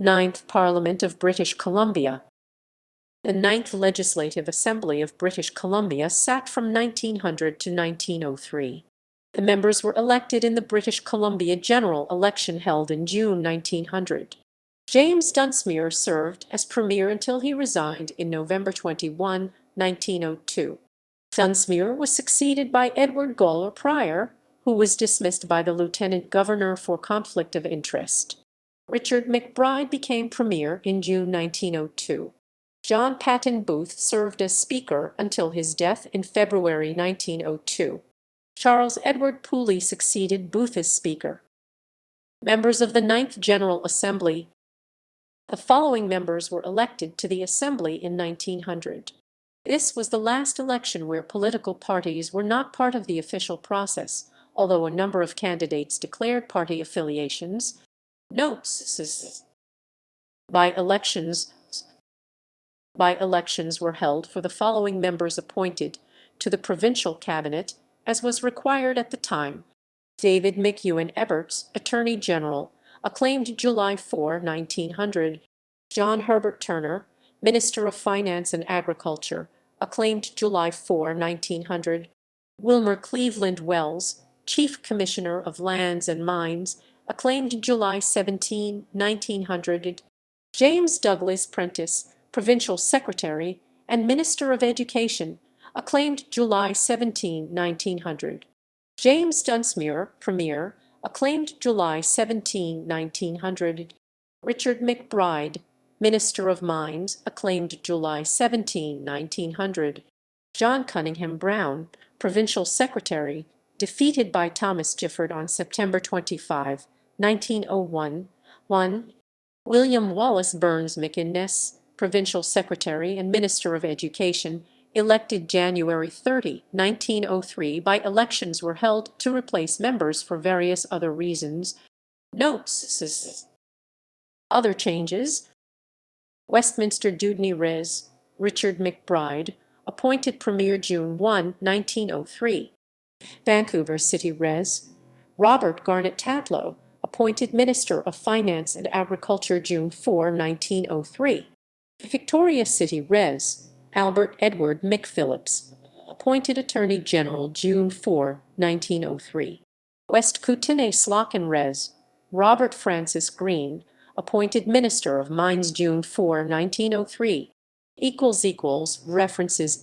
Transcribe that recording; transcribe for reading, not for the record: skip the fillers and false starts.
Ninth Parliament of British Columbia. The Ninth Legislative Assembly of British Columbia sat from 1900 to 1903. The members were elected in the British Columbia general election held in June 1900. James Dunsmuir served as Premier until he resigned in November 21, 1902. Dunsmuir was succeeded by Edward Gawler Prior, who was dismissed by the Lieutenant Governor for conflict of interest. Richard McBride became Premier in June 1902. John Paton Booth served as Speaker until his death in February 1902. Charles Edward Pooley succeeded Booth as Speaker. Members of the Ninth General Assembly. The following members were elected to the Assembly in 1900. This was the last election where political parties were not part of the official process, although a number of candidates declared party affiliations. Notes: By-elections were held for the following members appointed to the provincial cabinet, as was required at the time. David McEwen Eberts, Attorney General, acclaimed July 4, 1900. John Herbert Turner, Minister of Finance and Agriculture, acclaimed July 4, 1900. Wilmer Cleveland Wells, Chief Commissioner of Lands and Mines, acclaimed July 17, 1900. James Douglas Prentice, Provincial Secretary and Minister of Education, acclaimed July 17, 1900. James Dunsmuir, Premier, acclaimed July 17, 1900. Richard McBride, Minister of Mines, acclaimed July 17, 1900. John Cunningham Brown, Provincial Secretary, defeated by Thomas Gifford on September 25, 1901. 1. William Wallace Burns McInnes, Provincial Secretary and Minister of Education, elected January 30, 1903. By-elections were held to replace members for various other reasons. Notes: Other changes. Westminster Dudney Res. Richard McBride, appointed Premier June 1, 1903. Vancouver City Res. Robert Garnett Tatlow, appointed Minister of Finance and Agriculture June 4, 1903. Victoria City Res. Albert Edward McPhillips, appointed Attorney General June 4, 1903. West Kootenay Slocum Res. Robert Francis Green, appointed Minister of Mines June 4, 1903. References